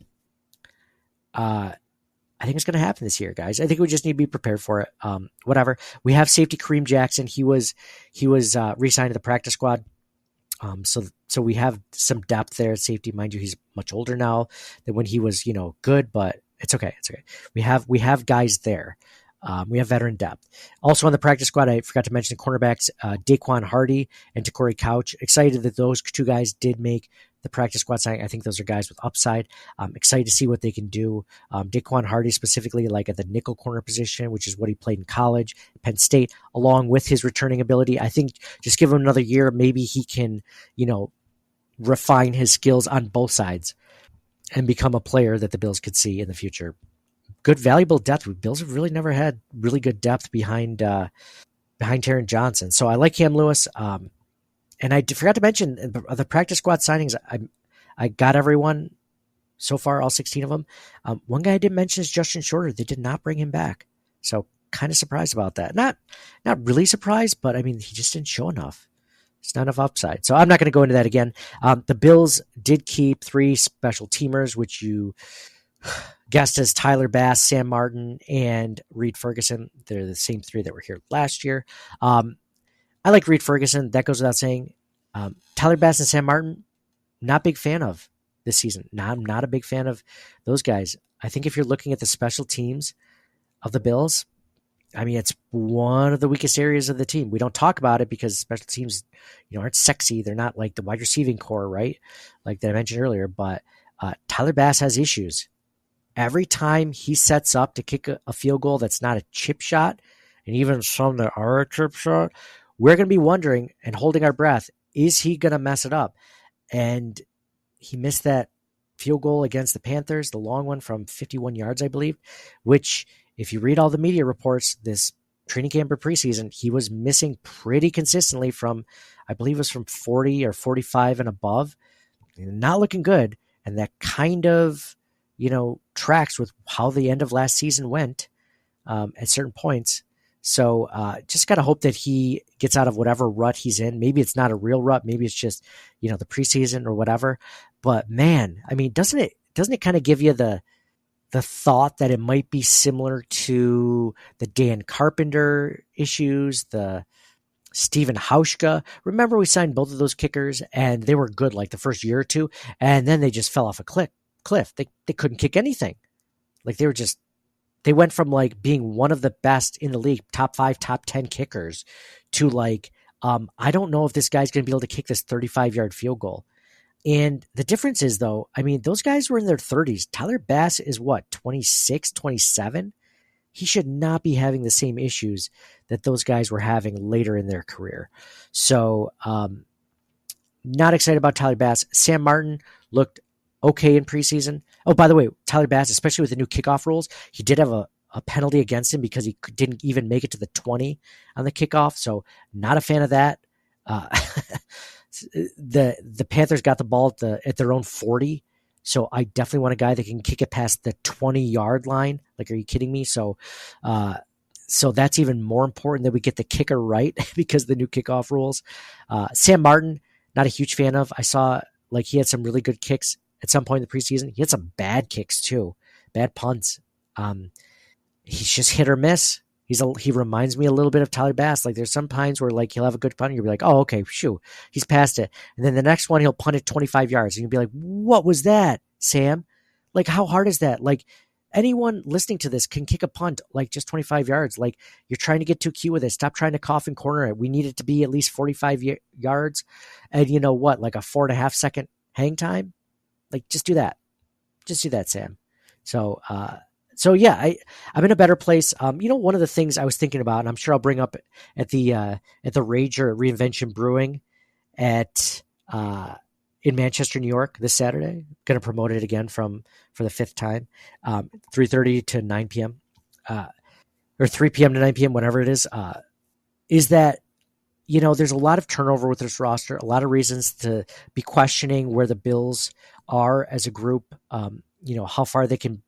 I think it's going to happen this year, guys. I think we just need to be prepared for it. Whatever. We have safety Kareem Jackson. He was re-signed to the practice squad. So we have some depth there at safety. Mind you, he's much older now than when he was, good, but it's okay. It's okay. We have guys there. We have veteran depth. Also on the practice squad, I forgot to mention the cornerbacks, Daquan Hardy and Takori Couch. Excited that those two guys did make the practice squad signing. I think those are guys with upside. I'm excited to see what they can do. Daquan Hardy specifically, like at the nickel corner position, which is what he played in college, Penn State, along with his returning ability. I think just give him another year, maybe he can, refine his skills on both sides and become a player that the Bills could see in the future. Good, valuable depth. Bills have really never had really good depth behind Taron Johnson. So I like Cam Lewis. And I forgot to mention the practice squad signings. I got everyone so far, all 16 of them. One guy I didn't mention is Justin Shorter. They did not bring him back. So kind of surprised about that. Not really surprised, but I mean, he just didn't show enough. It's not enough upside. So I'm not going to go into that again. The Bills did keep 3 special teamers, which you guessed as Tyler Bass, Sam Martin, and Reed Ferguson. They're the same 3 that were here last year. I like Reed Ferguson. That goes without saying. Tyler Bass and Sam Martin, not big fan of this season. I'm not a big fan of those guys. I think if you're looking at the special teams of the Bills, I mean, it's one of the weakest areas of the team. We don't talk about it because special teams, aren't sexy. They're not like the wide receiving core, right? Like that I mentioned earlier. But Tyler Bass has issues. Every time he sets up to kick a field goal that's not a chip shot, and even some that are a chip shot, we're going to be wondering and holding our breath, is he going to mess it up? And he missed that field goal against the Panthers, the long one from 51 yards, I believe, which if you read all the media reports, this training camp or preseason, he was missing pretty consistently from, I believe it was from 40 or 45 and above. Not looking good. And that kind of, tracks with how the end of last season went at certain points. So just got to hope that he gets out of whatever rut he's in. Maybe it's not a real rut. Maybe it's just, the preseason or whatever. But man, I mean, doesn't it kind of give you the thought that it might be similar to the Dan Carpenter issues, the Steven Hauschka? Remember we signed both of those kickers and they were good like the first year or two, and then they just fell off a cliff. They couldn't kick anything. Like they went from like being one of the best in the league, top 5, top 10 kickers to like, I don't know if this guy's going to be able to kick this 35-yard field goal. And the difference is, though, I mean, those guys were in their 30s. Tyler Bass is what, 26, 27? He should not be having the same issues that those guys were having later in their career. So not excited about Tyler Bass. Sam Martin looked okay in preseason. Oh, by the way, Tyler Bass, especially with the new kickoff rules, he did have a penalty against him because he didn't even make it to the 20 on the kickoff. So not a fan of that. The Panthers got the ball at their own 40. So I definitely want a guy that can kick it past the 20-yard line. Like, are you kidding me? So that's even more important that we get the kicker right because of the new kickoff rules. Sam Martin, not a huge fan of. I saw like he had some really good kicks at some point in the preseason. He had some bad kicks too, bad punts. He's just hit or miss. He reminds me a little bit of Tyler Bass. Like there's some times where like he'll have a good punt and you'll be like, oh, okay, shoo, he's past it. And then the next one he'll punt it 25 yards and you'll be like, what was that, Sam? Like how hard is that? Like anyone listening to this can kick a punt like just 25 yards. Like you're trying to get too cute with it. Stop trying to cough and corner it. We need it to be at least 45 yards. And you know what? Like a 4.5 second hang time, like just do that. Just do that, Sam. So yeah, I'm in a better place. One of the things I was thinking about, and I'm sure I'll bring up at the Rager at Reinvention Brewing in Manchester, New York this Saturday. Going to promote it again for the 5th time, 3:30 to 9 p.m. Or 3 p.m. to 9 p.m. whatever it is that there's a lot of turnover with this roster, a lot of reasons to be questioning where the Bills are as a group. How far they can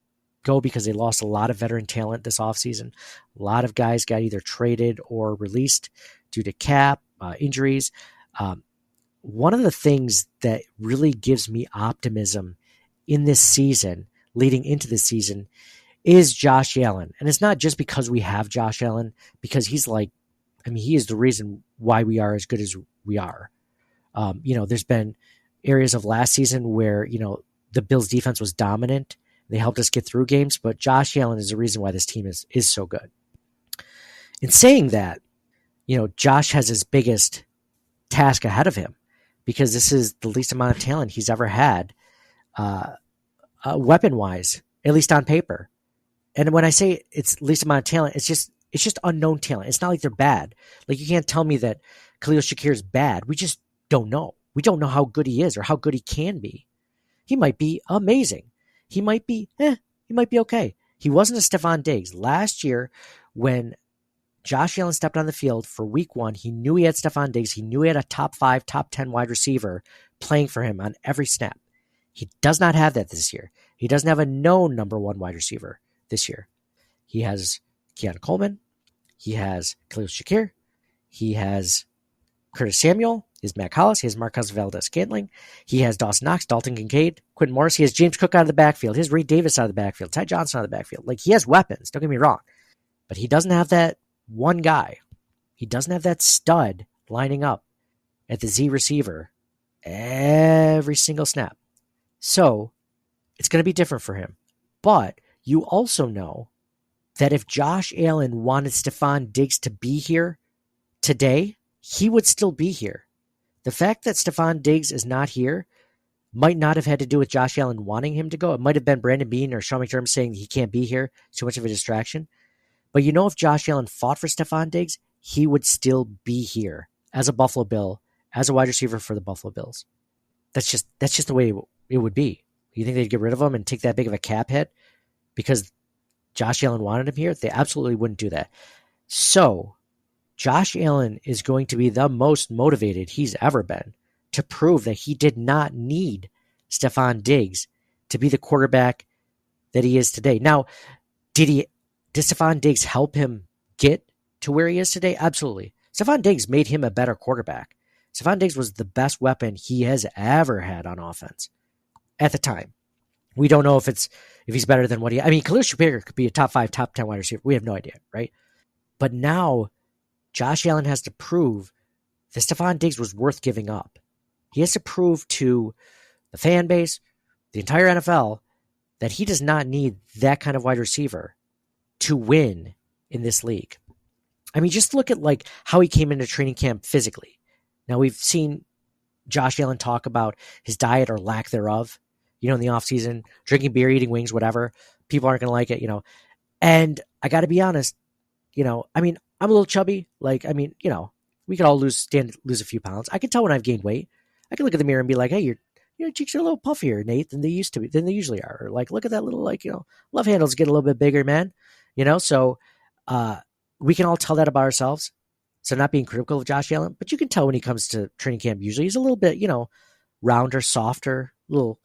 go because they lost a lot of veteran talent this offseason. A lot of guys got either traded or released due to cap injuries. One of the things that really gives me optimism in this season, leading into this season, is Josh Allen. And it's not just because we have Josh Allen, because he is the reason why we are as good as we are. There's been areas of last season where, the Bills defense was dominant. They helped us get through games, but Josh Allen is the reason why this team is so good. In saying that, Josh has his biggest task ahead of him because this is the least amount of talent he's ever had, weapon-wise, at least on paper. And when I say it's least amount of talent, it's just unknown talent. It's not like they're bad. Like, you can't tell me that Khalil Shakir is bad. We just don't know. We don't know how good he is or how good he can be. He might be amazing. He might be okay. He wasn't a Stephon Diggs. Last year, when Josh Allen stepped on the field for week 1, he knew he had Stephon Diggs. He knew he had a top 5, top 10 wide receiver playing for him on every snap. He does not have that this year. He doesn't have a known number 1 wide receiver this year. He has Keon Coleman. He has Khalil Shakir. He has Curtis Samuel. He has Mac Hollis. He has Marquez Valdez-Scantling. He has Dawson Knox, Dalton Kincaid, Quentin Morris. He has James Cook out of the backfield. He has Reed Davis out of the backfield. Ty Johnson out of the backfield. Like, he has weapons. Don't get me wrong. But he doesn't have that one guy. He doesn't have that stud lining up at the Z receiver every single snap. So it's going to be different for him. But you also know that if Josh Allen wanted Stephon Diggs to be here today, he would still be here. The fact that Stephon Diggs is not here might not have had to do with Josh Allen wanting him to go. It might have been Brandon Beane or Sean McDermott saying he can't be here. Too much of a distraction. But if Josh Allen fought for Stephon Diggs, he would still be here as a Buffalo Bill, as a wide receiver for the Buffalo Bills. That's just the way it would be. You think they'd get rid of him and take that big of a cap hit because Josh Allen wanted him here? They absolutely wouldn't do that. So Josh Allen is going to be the most motivated he's ever been to prove that he did not need Stephon Diggs to be the quarterback that he is today. Now, did Stephon Diggs help him get to where he is today? Absolutely. Stephon Diggs made him a better quarterback. Stephon Diggs was the best weapon he has ever had on offense at the time. We don't know if he's better than Khalil Shakir could be a top 5, top 10 wide receiver. We have no idea, right? But now Josh Allen has to prove that Stephon Diggs was worth giving up. He has to prove to the fan base, the entire NFL, that he does not need that kind of wide receiver to win in this league. Just look at how he came into training camp physically. Now, we've seen Josh Allen talk about his diet or lack thereof, in the offseason, drinking beer, eating wings, whatever. People aren't going to like it, And I got to be honest, I'm a little chubby. We could all lose a few pounds. I can tell when I've gained weight. I can look at the mirror and be like, hey, your cheeks are a little puffier, Nate, than they usually are. Or look at that little, love handles get a little bit bigger, man. So we can all tell that about ourselves. So not being critical of Josh Allen, but you can tell when he comes to training camp, usually he's a little bit, rounder, softer, a little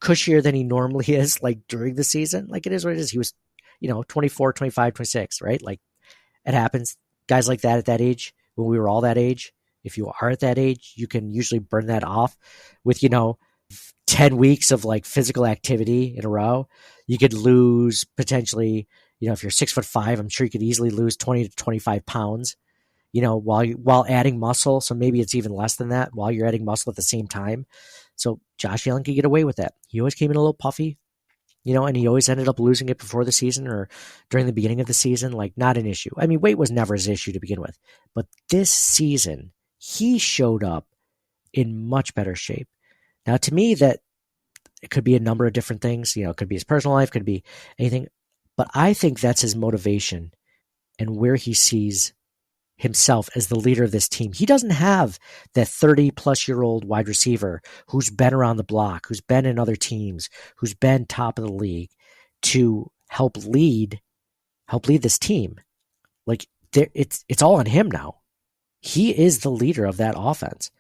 cushier than he normally is, during the season. It is what it is. He was, 24, 25, 26, right? It happens. Guys like that at that age, when we were all that age, if you are at that age, you can usually burn that off with, 10 weeks of physical activity in a row. You could lose potentially, if you're 6'5", I'm sure you could easily lose 20 to 25 pounds, while adding muscle. So maybe it's even less than that while you're adding muscle at the same time. So Josh Allen could get away with that. He always came in a little puffy, and he always ended up losing it before the season or during the beginning of the season. Not an issue. Weight was never his issue to begin with. But this season, he showed up in much better shape. Now, to me, that it could be a number of different things. It could be his personal life, could be anything. But I think that's his motivation and where he sees himself as the leader of this team. He doesn't have that 30-plus-year-old wide receiver who's been around the block, who's been in other teams, who's been top of the league to help lead this team. Like, it's all on him now. He is the leader of that offense.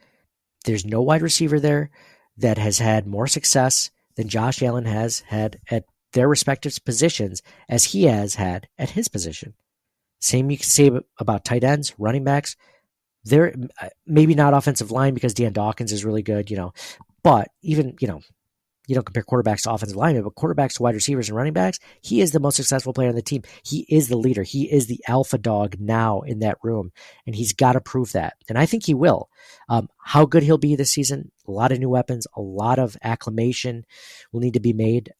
There's no wide receiver there that has had more success than Josh Allen has had at their respective positions as he has had at his position. Same you can say about tight ends, running backs. They're maybe not offensive line because Deion Dawkins is really good, but even, you don't compare quarterbacks to offensive linemen, but quarterbacks to wide receivers and running backs, he is the most successful player on the team. He is the leader. He is the alpha dog now in that room, and he's got to prove that. And I think he will. How good he'll be this season, a lot of new weapons, a lot of acclimation will need to be made.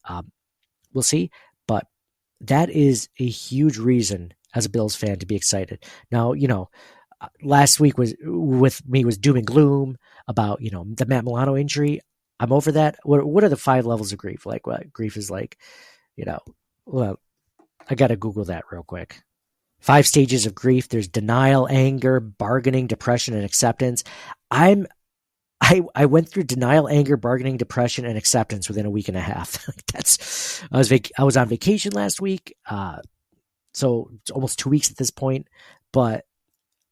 We'll see, but that is a huge reason as a Bills fan to be excited. Now, last week was doom and gloom about, the Matt Milano injury. I'm over that. What are the 5 levels of grief? Like, what grief is like, well, I got to Google that real quick. 5 stages of grief. There's denial, anger, bargaining, depression, and acceptance. I went through denial, anger, bargaining, depression, and acceptance within a week and a half. I was on vacation last week. So it's almost 2 weeks at this point, but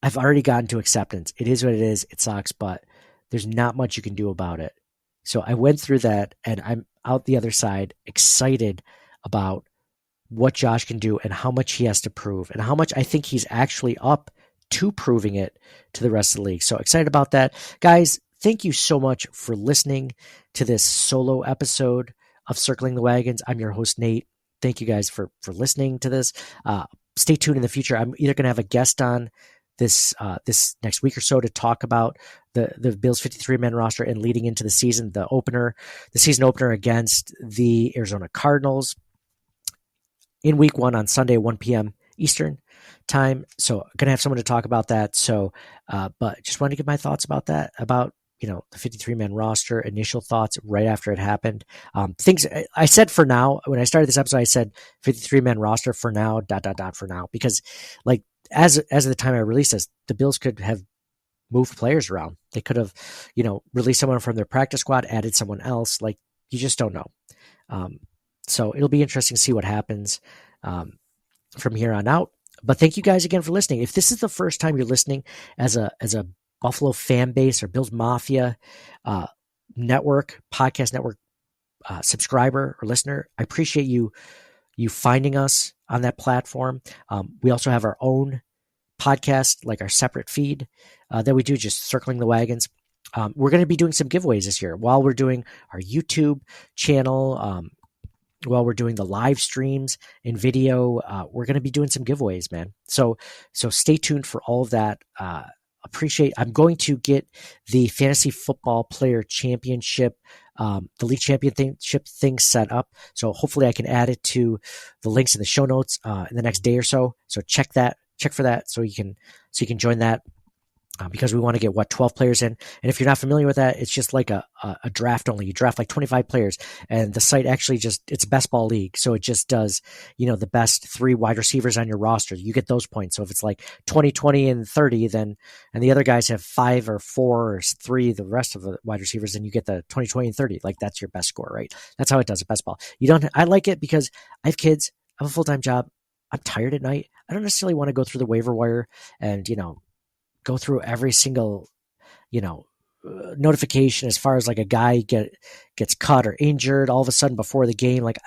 I've already gotten to acceptance. It is what it is. It sucks, but there's not much you can do about it. So I went through that, and I'm out the other side, excited about what Josh can do and how much he has to prove and how much I think he's actually up to proving it to the rest of the league. So excited about that. Guys, thank you so much for listening to this solo episode of Circling the Wagons. I'm your host, Nate. Thank you guys for listening to this. Stay tuned in the future. I'm either going to have a guest on this next week or so to talk about the Bills 53-man roster and leading into the season, the season opener against the Arizona Cardinals in week 1 on Sunday, 1 p.m. Eastern time. So I'm going to have someone to talk about that. So, but just wanted to give my thoughts about that, about the 53-man roster, initial thoughts right after it happened. Things I said for now, when I started this episode, I said 53-man roster for now, ... for now, because like as of the time I released this, the Bills could have moved players around. They could have, released someone from their practice squad, added someone else. Like, you just don't know. So it'll be interesting to see what happens from here on out. But thank you guys again for listening. If this is the first time you're listening as a Buffalo fan base or Bills Mafia podcast network subscriber or listener, I appreciate you finding us on that platform. We also have our own podcast, like our separate feed that we do, just Circling the Wagons. We're going to be doing some giveaways this year while we're doing our YouTube channel, while we're doing the live streams and video. We're going to be doing some giveaways, man. So stay tuned for all of that. I'm going to get the Fantasy Football Player Championship, the league championship thing set up. So hopefully I can add it to the links in the show notes in the next day or so. So check for that so you can join that. Because we want to get 12 players in. And if you're not familiar with that, it's just like a draft only. You draft like 25 players, and the site actually it's a best ball league. So it just does, the best 3 wide receivers on your roster. You get those points. So if it's like 20, 20, and 30, and the other guys have 5 or 4 or 3, the rest of the wide receivers, then you get the 20, 20, and 30. Like, that's your best score, right? That's how it does at best ball. I like it because I have kids. I have a full-time job. I'm tired at night. I don't necessarily want to go through the waiver wire and, go through every single, notification as far as like a guy gets cut or injured all of a sudden before the game. Like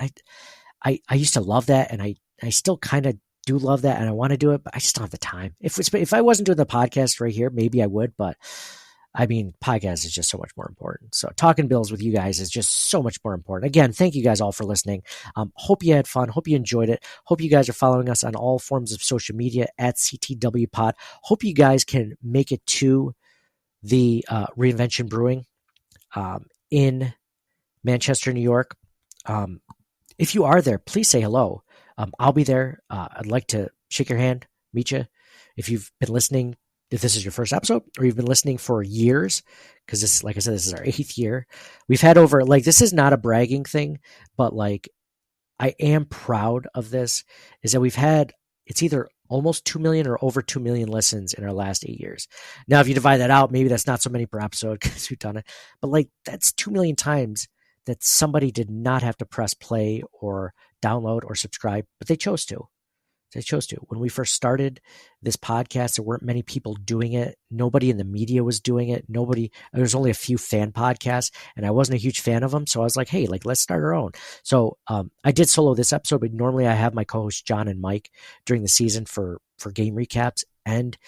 I used to love that, and I still kind of do love that, and I want to do it, but I just don't have the time. If I wasn't doing the podcast right here, maybe I would, but I mean, podcast is just so much more important. So talking Bills with you guys is just so much more important. Again, thank you guys all for listening. Hope you had fun. Hope you enjoyed it. Hope you guys are following us on all forms of social media at CTW Pod. Hope you guys can make it to the Reinvention Brewing in Manchester, New York. If you are there, please say hello. I'll be there. I'd like to shake your hand, meet you. If you've been listening if this is your first episode or you've been listening for years, because this, like I said, this is our 8th year. We've had over, like, this is not a bragging thing, but like, I am proud of this, is that we've had, it's either almost 2 million or over 2 million listens in our last 8 years. Now, if you divide that out, maybe that's not so many per episode because we've done it, but like, that's 2 million times that somebody did not have to press play or download or subscribe, but they chose to. They chose to. When we first started this podcast, there weren't many people doing it. Nobody in the media was doing it. There was only a few fan podcasts, and I wasn't a huge fan of them. So I was like, hey, like, let's start our own. So I did solo this episode, but normally I have my co-hosts John and Mike during the season for game recaps, and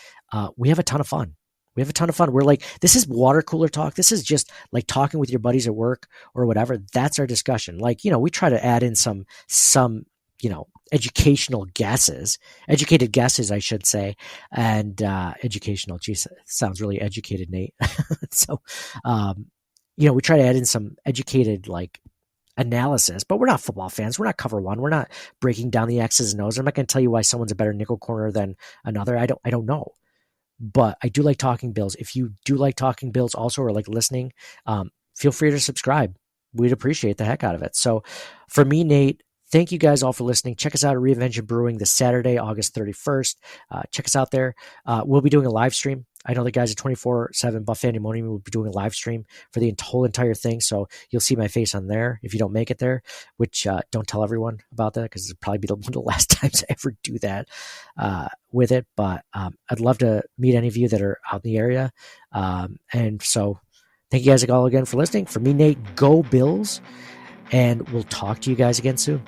we have a ton of fun. We're like, this is water cooler talk. This is just like talking with your buddies at work or whatever. That's our discussion. Like, we try to add in some educated guesses, I should say. And educational, geez, sounds really educated, Nate. So, we try to add in some educated, like, analysis, but we're not football fans. We're not Cover One. We're not breaking down the X's and O's. I'm not going to tell you why someone's a better nickel corner than another. I don't know. But I do like talking Bills. If you do like talking Bills also, or like listening, feel free to subscribe. We'd appreciate the heck out of it. So for me, Nate, thank you guys all for listening. Check us out at Reinvention Brewing this Saturday, August 31st. Check us out there. We'll be doing a live stream. I know the guys at 24/7 Buff Pandemonium will be doing a live stream for the whole entire thing. So you'll see my face on there if you don't make it there, which don't tell everyone about that because it'll probably be one of the last times I ever do that with it. But I'd love to meet any of you that are out in the area. And so thank you guys all again for listening. For me, Nate, go Bills. And we'll talk to you guys again soon.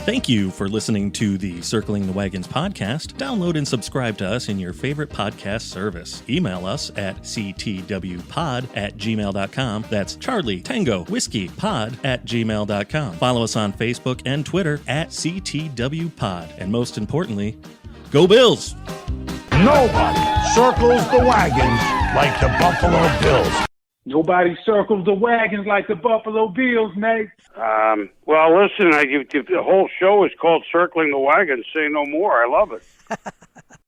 Thank you for listening to the Circling the Wagons podcast. Download and subscribe to us in your favorite podcast service. Email us at ctwpod@gmail.com. That's Charlie Tango Whiskey Pod@gmail.com. Follow us on Facebook and Twitter at CTWPod. And most importantly, go Bills! Nobody circles the wagons like the Buffalo Bills. Nobody circles the wagons like the Buffalo Bills, Nate. Well, listen, the whole show is called Circling the Wagons. Say no more. I love it.